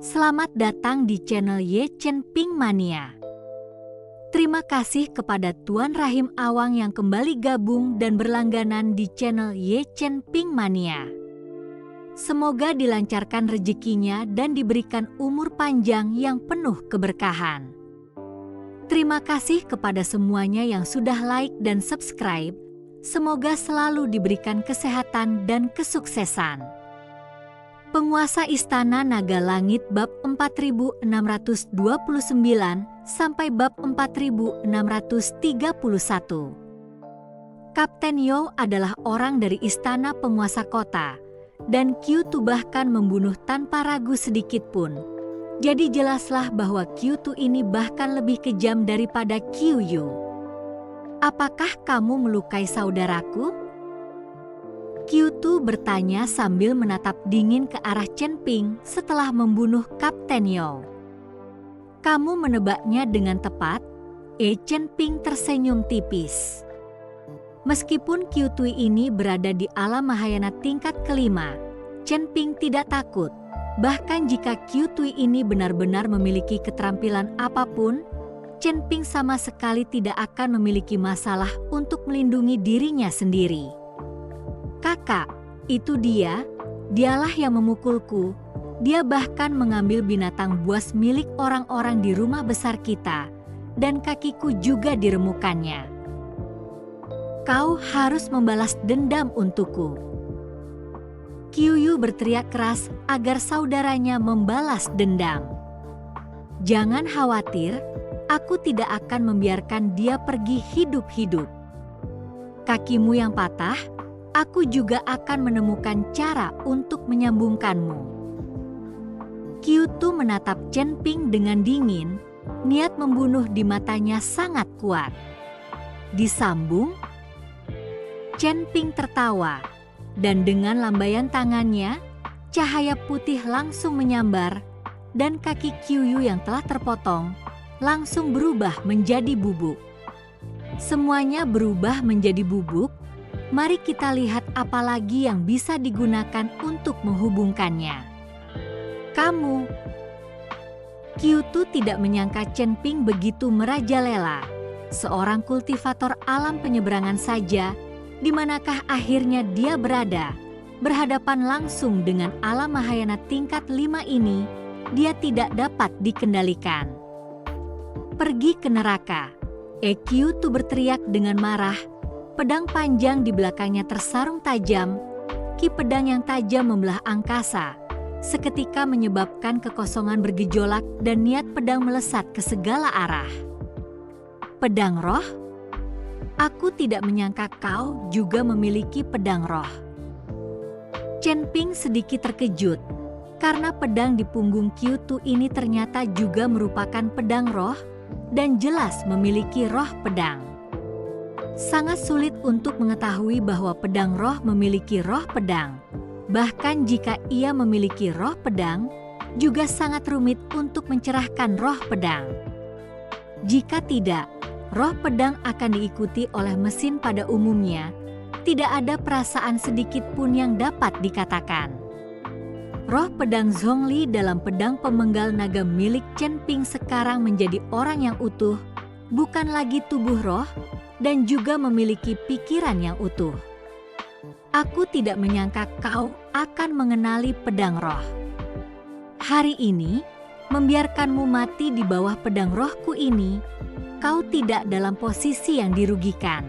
Selamat datang di channel Ye Chen Ping Mania. Terima kasih kepada Tuan Rahim Awang yang kembali gabung dan berlangganan di channel Ye Chen Ping Mania. Semoga dilancarkan rezekinya dan diberikan umur panjang yang penuh keberkahan. Terima kasih kepada semuanya yang sudah like dan subscribe. Semoga selalu diberikan kesehatan dan kesuksesan. Penguasa Istana Naga Langit bab 4629 sampai bab 4631. Kapten You adalah orang dari istana penguasa kota, dan Qiutu bahkan membunuh tanpa ragu sedikit pun. Jadi jelaslah bahwa Qiutu ini bahkan lebih kejam daripada Qiuyu. Apakah kamu melukai saudaraku? Qiutu bertanya sambil menatap dingin ke arah Chen Ping setelah membunuh Kapten You. Kamu menebaknya dengan tepat. Chen Ping tersenyum tipis. Meskipun Qiutu ini berada di alam Mahayana tingkat kelima, Chen Ping tidak takut. Bahkan jika Qiutu ini benar-benar memiliki keterampilan apapun, Chen Ping sama sekali tidak akan memiliki masalah untuk melindungi dirinya sendiri. Kakak, itu dialah yang memukulku. Dia bahkan mengambil binatang buas milik orang-orang di rumah besar kita, dan kakiku juga diremukannya. Kau harus membalas dendam untukku. Qiuyu berteriak keras agar saudaranya membalas dendam. Jangan khawatir, aku tidak akan membiarkan dia pergi hidup-hidup. Kakimu yang patah, aku juga akan menemukan cara untuk menyambungkanmu. Qiutu menatap Chen Ping dengan dingin, niat membunuh di matanya sangat kuat. Disambung? Chen Ping tertawa, dan dengan lambaian tangannya, cahaya putih langsung menyambar, dan kaki Qiuyu yang telah terpotong langsung berubah menjadi bubuk. Semuanya berubah menjadi bubuk. Mari kita lihat apa lagi yang bisa digunakan untuk menghubungkannya. Kamu. Qiutu tidak menyangka Chen Ping begitu merajalela. Seorang kultivator alam penyeberangan saja, di manakah akhirnya dia berada, berhadapan langsung dengan alam Mahayana tingkat 5 ini, dia tidak dapat dikendalikan. Pergi ke neraka. Qiutu berteriak dengan marah. Pedang panjang di belakangnya tersarung tajam. Ki pedang yang tajam membelah angkasa, seketika menyebabkan kekosongan bergejolak dan niat pedang melesat ke segala arah. Pedang roh? Aku tidak menyangka kau juga memiliki pedang roh. Chen Ping sedikit terkejut, karena pedang di punggung Qiutu ini ternyata juga merupakan pedang roh, dan jelas memiliki roh pedang. Sangat sulit untuk mengetahui bahwa pedang roh memiliki roh pedang. Bahkan jika ia memiliki roh pedang, juga sangat rumit untuk mencerahkan roh pedang. Jika tidak, roh pedang akan diikuti oleh mesin pada umumnya. Tidak ada perasaan sedikit pun yang dapat dikatakan. Roh pedang Zhongli dalam pedang pemenggal naga milik Chen Ping sekarang menjadi orang yang utuh, bukan lagi tubuh roh, dan juga memiliki pikiran yang utuh. Aku tidak menyangka kau akan mengenali pedang roh. Hari ini, membiarkanmu mati di bawah pedang rohku ini, kau tidak dalam posisi yang dirugikan.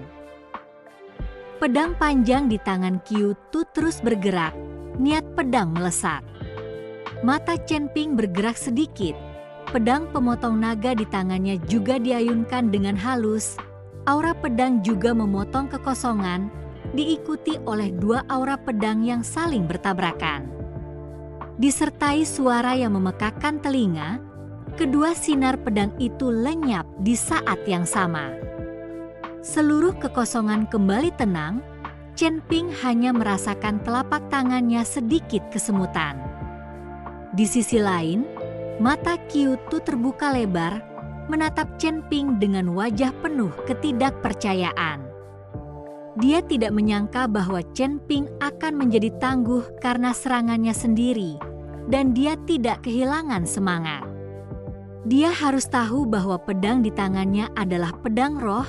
Pedang panjang di tangan Qiutu terus bergerak, niat pedang melesat. Mata Chen Ping bergerak sedikit, pedang pemotong naga di tangannya juga diayunkan dengan halus. Aura pedang juga memotong kekosongan, diikuti oleh dua aura pedang yang saling bertabrakan. Disertai suara yang memekakkan telinga, kedua sinar pedang itu lenyap di saat yang sama. Seluruh kekosongan kembali tenang. Chen Ping hanya merasakan telapak tangannya sedikit kesemutan. Di sisi lain, mata Qiutu terbuka lebar, menatap Chen Ping dengan wajah penuh ketidakpercayaan. Dia tidak menyangka bahwa Chen Ping akan menjadi tangguh karena serangannya sendiri, dan dia tidak kehilangan semangat. Dia harus tahu bahwa pedang di tangannya adalah pedang roh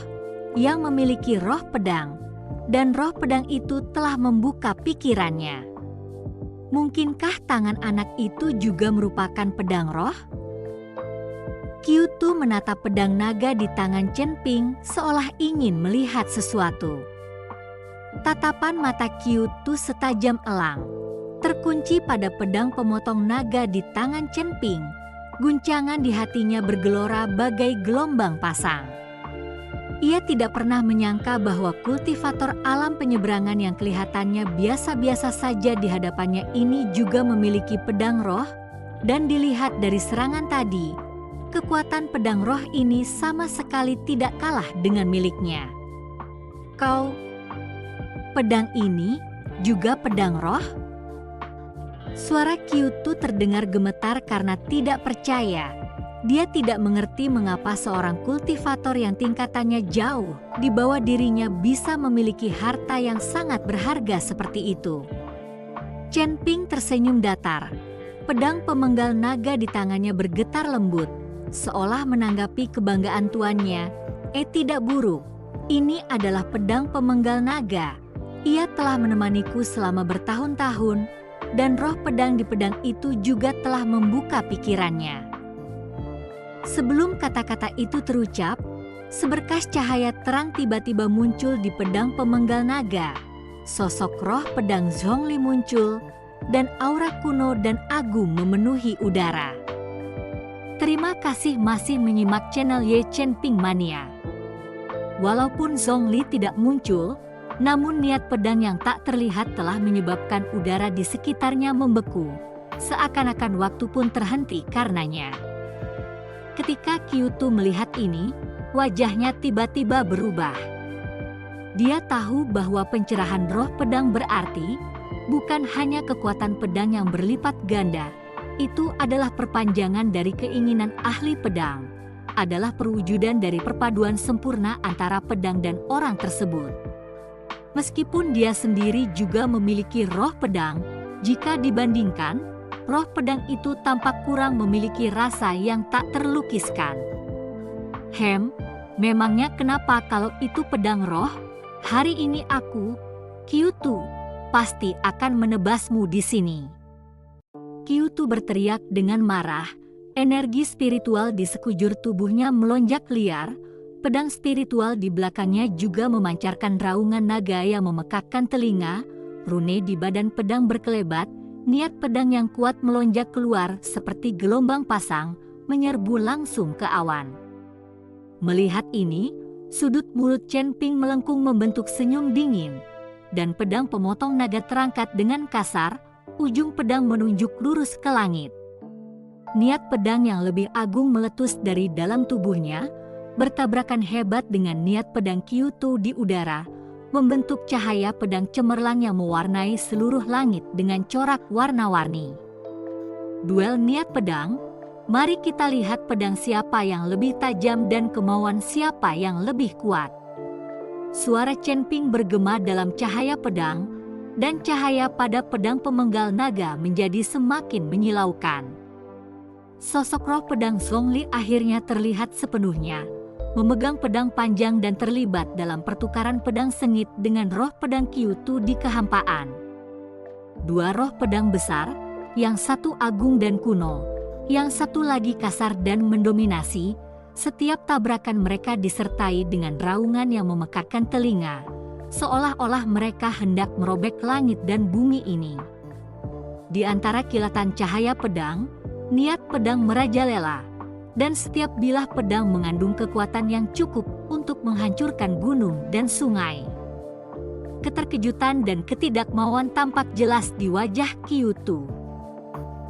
yang memiliki roh pedang, dan roh pedang itu telah membuka pikirannya. Mungkinkah tangan anak itu juga merupakan pedang roh? Qiutu menatap pedang naga di tangan Chen Ping seolah ingin melihat sesuatu. Tatapan mata Qiutu setajam elang, terkunci pada pedang pemotong naga di tangan Chen Ping. Guncangan di hatinya bergelora bagai gelombang pasang. Ia tidak pernah menyangka bahwa kultivator alam penyeberangan yang kelihatannya biasa-biasa saja di hadapannya ini juga memiliki pedang roh, dan dilihat dari serangan tadi, kekuatan pedang roh ini sama sekali tidak kalah dengan miliknya. Pedang ini juga pedang roh? Suara Qiutu terdengar gemetar karena tidak percaya. Dia tidak mengerti mengapa seorang kultivator yang tingkatannya jauh di bawah dirinya bisa memiliki harta yang sangat berharga seperti itu. Chen Ping tersenyum datar. Pedang pemenggal naga di tangannya bergetar lembut, seolah menanggapi kebanggaan tuannya. Tidak buruk, ini adalah pedang pemenggal naga. Ia telah menemaniku selama bertahun-tahun, dan roh pedang di pedang itu juga telah membuka pikirannya. Sebelum kata-kata itu terucap, seberkas cahaya terang tiba-tiba muncul di pedang pemenggal naga. Sosok roh pedang Zhongli muncul, dan aura kuno dan agung memenuhi udara. Terima kasih masih menyimak channel Ye Chen Ping Mania. Walaupun Zhongli tidak muncul, namun niat pedang yang tak terlihat telah menyebabkan udara di sekitarnya membeku. Seakan-akan waktu pun terhenti karenanya. Ketika Qiutu melihat ini, wajahnya tiba-tiba berubah. Dia tahu bahwa pencerahan roh pedang berarti bukan hanya kekuatan pedang yang berlipat ganda. Itu adalah perpanjangan dari keinginan ahli pedang, adalah perwujudan dari perpaduan sempurna antara pedang dan orang tersebut. Meskipun dia sendiri juga memiliki roh pedang, jika dibandingkan, roh pedang itu tampak kurang memiliki rasa yang tak terlukiskan. Memangnya kenapa kalau itu pedang roh? Hari ini aku, Qiutu, pasti akan menebasmu di sini. Qiutu berteriak dengan marah, energi spiritual di sekujur tubuhnya melonjak liar. Pedang spiritual di belakangnya juga memancarkan raungan naga yang memekakkan telinga. Rune di badan pedang berkelebat, niat pedang yang kuat melonjak keluar seperti gelombang pasang, menyerbu langsung ke awan. Melihat ini, sudut mulut Chen Ping melengkung membentuk senyum dingin, dan pedang pemotong naga terangkat dengan kasar, ujung pedang menunjuk lurus ke langit. Niat pedang yang lebih agung meletus dari dalam tubuhnya, bertabrakan hebat dengan niat pedang Qiutu di udara, membentuk cahaya pedang cemerlang yang mewarnai seluruh langit dengan corak warna-warni. Duel niat pedang, mari kita lihat pedang siapa yang lebih tajam dan kemauan siapa yang lebih kuat. Suara Chen Ping bergema dalam cahaya pedang, dan cahaya pada pedang pemenggal naga menjadi semakin menyilaukan. Sosok roh pedang Zhongli akhirnya terlihat sepenuhnya, memegang pedang panjang dan terlibat dalam pertukaran pedang sengit dengan roh pedang Qiutu di kehampaan. Dua roh pedang besar, yang satu agung dan kuno, yang satu lagi kasar dan mendominasi. Setiap tabrakan mereka disertai dengan raungan yang memekakkan telinga, seolah-olah mereka hendak merobek langit dan bumi ini. Di antara kilatan cahaya pedang, niat pedang merajalela, dan setiap bilah pedang mengandung kekuatan yang cukup untuk menghancurkan gunung dan sungai. Keterkejutan dan ketidakmauan tampak jelas di wajah Qiutu.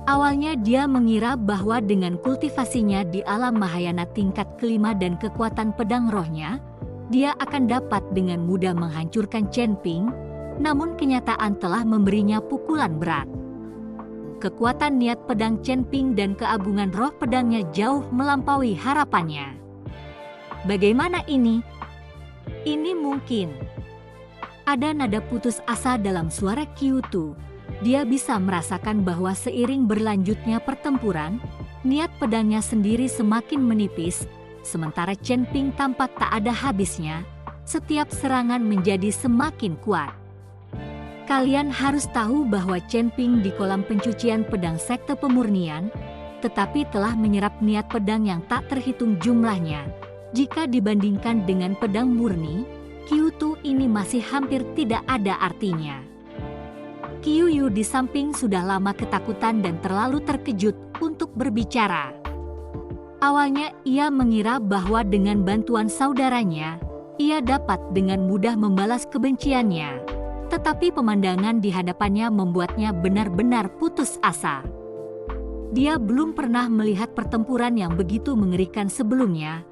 Awalnya dia mengira bahwa dengan kultivasinya di alam Mahayana tingkat kelima dan kekuatan pedang rohnya, dia akan dapat dengan mudah menghancurkan Chen Ping, namun kenyataan telah memberinya pukulan berat. Kekuatan niat pedang Chen Ping dan keagungan roh pedangnya jauh melampaui harapannya. Bagaimana ini? Ini mungkin. Ada nada putus asa dalam suara Qiutu, dia bisa merasakan bahwa seiring berlanjutnya pertempuran, niat pedangnya sendiri semakin menipis, sementara Chen Ping tampak tak ada habisnya. Setiap serangan menjadi semakin kuat. Kalian harus tahu bahwa Chen Ping di kolam pencucian pedang sekte pemurnian, tetapi telah menyerap niat pedang yang tak terhitung jumlahnya. Jika dibandingkan dengan pedang murni, Qiu Tu ini masih hampir tidak ada artinya. Qiu Yu di samping sudah lama ketakutan dan terlalu terkejut untuk berbicara. Awalnya ia mengira bahwa dengan bantuan saudaranya, ia dapat dengan mudah membalas kebenciannya, tetapi pemandangan di hadapannya membuatnya benar-benar putus asa. Dia belum pernah melihat pertempuran yang begitu mengerikan sebelumnya,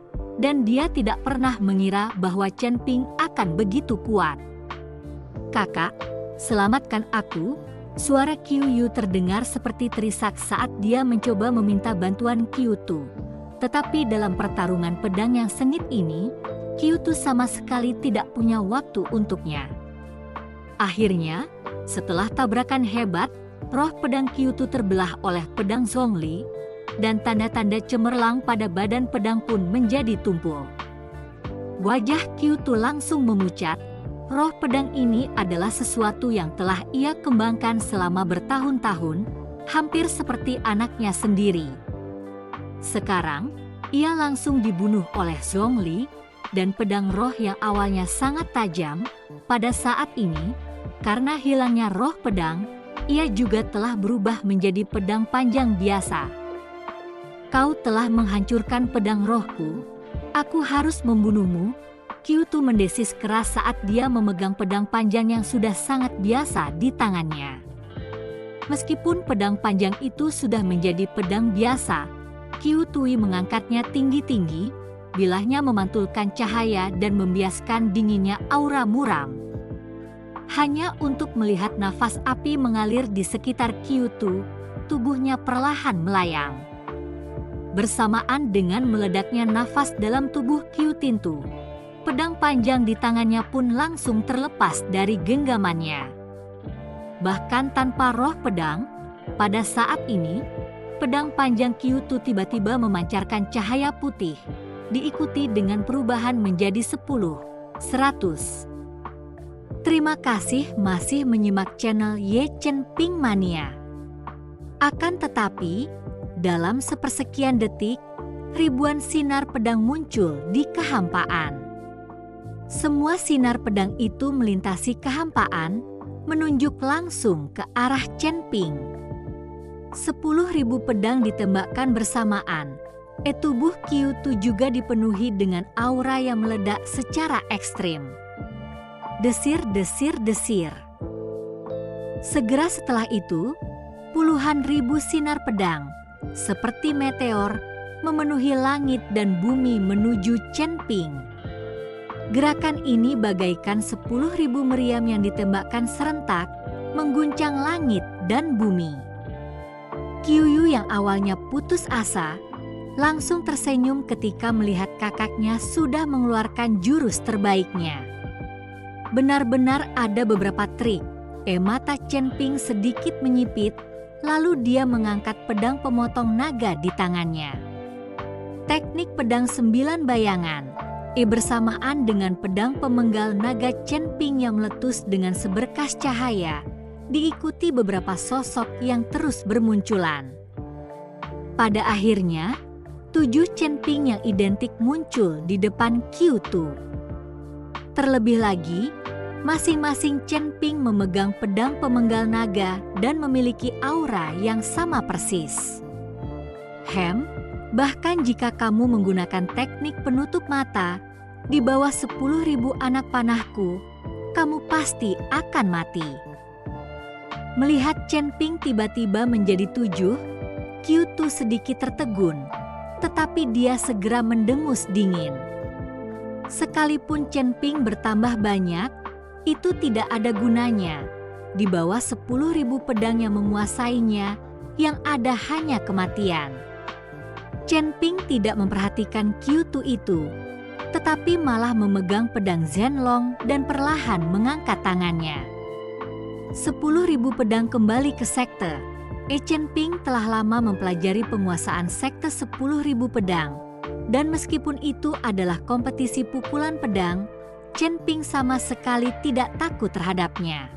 dan dia tidak pernah mengira bahwa Chen Ping akan begitu kuat. "Kakak, selamatkan aku." Suara Qiu Yu terdengar seperti terisak saat dia mencoba meminta bantuan Qiu Tu. Tetapi dalam pertarungan pedang yang sengit ini, Qiu Tu sama sekali tidak punya waktu untuknya. Akhirnya, setelah tabrakan hebat, roh pedang Qiu Tu terbelah oleh pedang Zhongli, dan tanda-tanda cemerlang pada badan pedang pun menjadi tumpul. Wajah Qiu Tu langsung memucat. Roh pedang ini adalah sesuatu yang telah ia kembangkan selama bertahun-tahun, hampir seperti anaknya sendiri. Sekarang, ia langsung dibunuh oleh Zhongli, dan pedang roh yang awalnya sangat tajam, pada saat ini, karena hilangnya roh pedang, ia juga telah berubah menjadi pedang panjang biasa. "Kau telah menghancurkan pedang rohku, aku harus membunuhmu." Qiu Tu mendesis keras saat dia memegang pedang panjang yang sudah sangat biasa di tangannya. Meskipun pedang panjang itu sudah menjadi pedang biasa, Qiu Tu mengangkatnya tinggi-tinggi, bilahnya memantulkan cahaya dan membiaskan dinginnya aura muram. Hanya untuk melihat nafas api mengalir di sekitar Qiu Tu, tubuhnya perlahan melayang. Bersamaan dengan meledaknya nafas dalam tubuh Qiu Tintu, pedang panjang di tangannya pun langsung terlepas dari genggamannya. Bahkan tanpa roh pedang, pada saat ini, pedang panjang Qiu Tu tiba-tiba memancarkan cahaya putih, diikuti dengan perubahan menjadi 10, 100. Terima kasih masih menyimak channel Ye Chen Ping Mania. Akan tetapi, dalam sepersekian detik, ribuan sinar pedang muncul di kehampaan. Semua sinar pedang itu melintasi kehampaan, menunjuk langsung ke arah Chen Ping. 10.000 pedang ditembakkan bersamaan. Tubuh Qiu Tu juga dipenuhi dengan aura yang meledak secara ekstrim. Desir-desir-desir. Segera setelah itu, puluhan ribu sinar pedang, seperti meteor, memenuhi langit dan bumi menuju Chen Ping. Gerakan ini bagaikan 10.000 meriam yang ditembakkan serentak, mengguncang langit dan bumi. Qiu Yu yang awalnya putus asa, langsung tersenyum ketika melihat kakaknya sudah mengeluarkan jurus terbaiknya. Benar-benar ada beberapa trik. Mata Chen Ping sedikit menyipit, lalu dia mengangkat pedang pemotong naga di tangannya. Teknik pedang 9 bayangan, bersamaan dengan pedang pemenggal naga Chen Ping yang meletus dengan seberkas cahaya, diikuti beberapa sosok yang terus bermunculan. Pada akhirnya, 7 Chen Ping yang identik muncul di depan Qiu Tu. Terlebih lagi, masing-masing Chen Ping memegang pedang pemenggal naga dan memiliki aura yang sama persis. Bahkan jika kamu menggunakan teknik penutup mata, di bawah 10.000 anak panahku, kamu pasti akan mati. Melihat Chen Ping tiba-tiba menjadi 7, Qiu Tu sedikit tertegun. Tetapi dia segera mendengus dingin. Sekalipun Chen Ping bertambah banyak, itu tidak ada gunanya. Di bawah 10.000 pedang yang menguasainya, yang ada hanya kematian. Chen Ping tidak memperhatikan Qiu Tu itu, tetapi malah memegang pedang Zhenlong dan perlahan mengangkat tangannya. 10.000 pedang kembali ke sekte. Chen Ping telah lama mempelajari penguasaan sekte 10.000 pedang. Dan meskipun itu adalah kompetisi pukulan pedang, Chen Ping sama sekali tidak takut terhadapnya.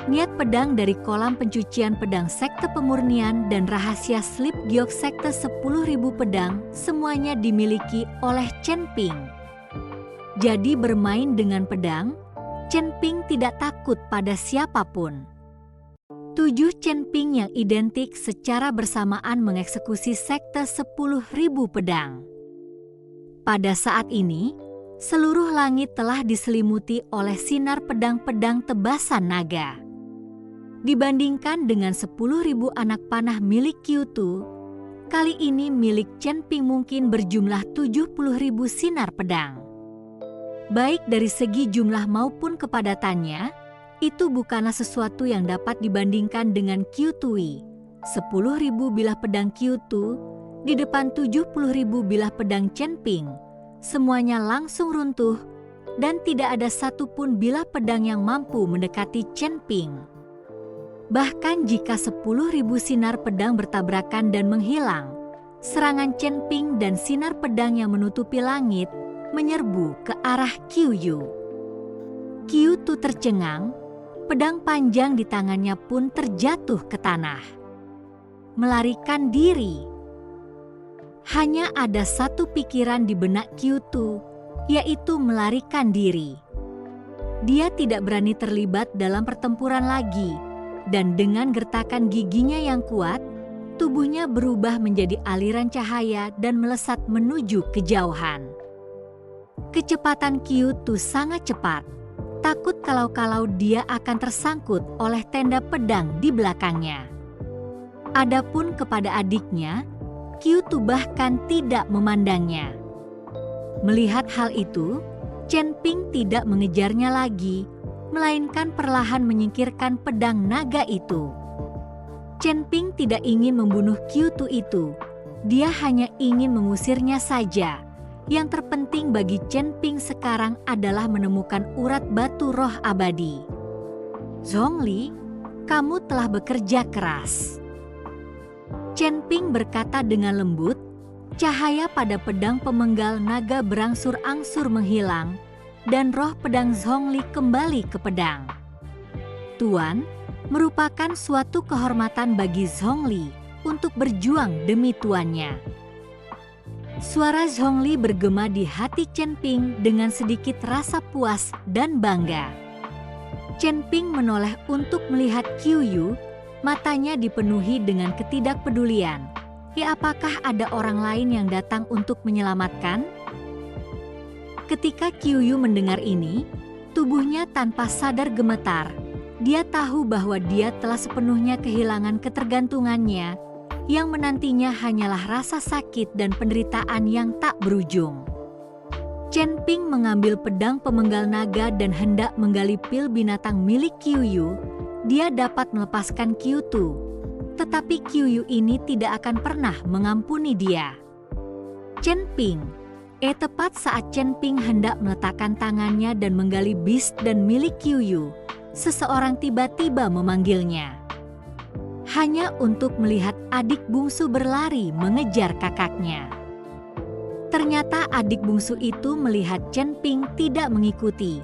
Niat pedang dari kolam pencucian pedang sekte pemurnian dan rahasia slip giok sekte 10.000 pedang semuanya dimiliki oleh Chen Ping. Jadi bermain dengan pedang, Chen Ping tidak takut pada siapapun. 7 Chen Ping yang identik secara bersamaan mengeksekusi sekte 10.000 pedang. Pada saat ini, seluruh langit telah diselimuti oleh sinar pedang-pedang tebasan naga. Dibandingkan dengan 10.000 anak panah milik Qiutu, kali ini milik Chen Ping mungkin berjumlah 70.000 sinar pedang. Baik dari segi jumlah maupun kepadatannya, itu bukanlah sesuatu yang dapat dibandingkan dengan Qiutui. 10.000 bilah pedang Qiutu di depan 70.000 bilah pedang Chen Ping. Semuanya langsung runtuh dan tidak ada satupun bilah pedang yang mampu mendekati Chen Ping. Bahkan jika 10.000 sinar pedang bertabrakan dan menghilang, serangan Chen Ping dan sinar pedang yang menutupi langit menyerbu ke arah Qiuyu. Qiutu tercengang, pedang panjang di tangannya pun terjatuh ke tanah. Melarikan diri. Hanya ada satu pikiran di benak Qiutu, yaitu melarikan diri. Dia tidak berani terlibat dalam pertempuran lagi. Dan dengan gertakan giginya yang kuat, tubuhnya berubah menjadi aliran cahaya dan melesat menuju kejauhan. Kecepatan Qiutu sangat cepat, takut kalau-kalau dia akan tersangkut oleh tenda pedang di belakangnya. Adapun kepada adiknya, Qiutu bahkan tidak memandangnya. Melihat hal itu, Chen Ping tidak mengejarnya lagi, melainkan perlahan menyingkirkan pedang naga itu. Chen Ping tidak ingin membunuh Qiutu itu, dia hanya ingin mengusirnya saja. Yang terpenting bagi Chen Ping sekarang adalah menemukan urat batu roh abadi. Zhongli, kamu telah bekerja keras. Chen Ping berkata dengan lembut, cahaya pada pedang pemenggal naga berangsur-angsur menghilang, dan roh pedang Zhongli kembali ke pedang. Tuan, merupakan suatu kehormatan bagi Zhongli untuk berjuang demi tuannya. Suara Zhongli bergema di hati Chen Ping dengan sedikit rasa puas dan bangga. Chen Ping menoleh untuk melihat Qiuyu, matanya dipenuhi dengan ketidakpedulian. Ya, apakah ada orang lain yang datang untuk menyelamatkan? Ketika Qiuyu mendengar ini, tubuhnya tanpa sadar gemetar. Dia tahu bahwa dia telah sepenuhnya kehilangan ketergantungannya, yang menantinya hanyalah rasa sakit dan penderitaan yang tak berujung. Chen Ping mengambil pedang pemenggal naga dan hendak menggali pil binatang milik Qiuyu. Dia dapat melepaskan Qiutu, tetapi Qiuyu ini tidak akan pernah mengampuni dia. Chen Ping. Tepat saat Chen Ping hendak meletakkan tangannya dan menggali beast dan milik Qiuyu, seseorang tiba-tiba memanggilnya. Hanya untuk melihat adik bungsu berlari mengejar kakaknya. Ternyata adik bungsu itu melihat Chen Ping tidak mengikuti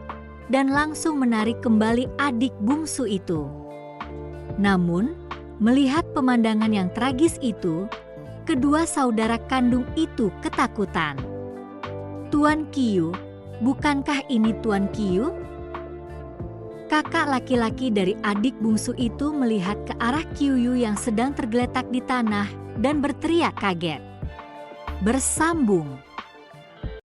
dan langsung menarik kembali adik bungsu itu. Namun, melihat pemandangan yang tragis itu, kedua saudara kandung itu ketakutan. Tuan Qiu, bukankah ini Tuan Qiu? Kakak laki-laki dari adik bungsu itu melihat ke arah Qiuyu yang sedang tergeletak di tanah dan berteriak kaget. Bersambung.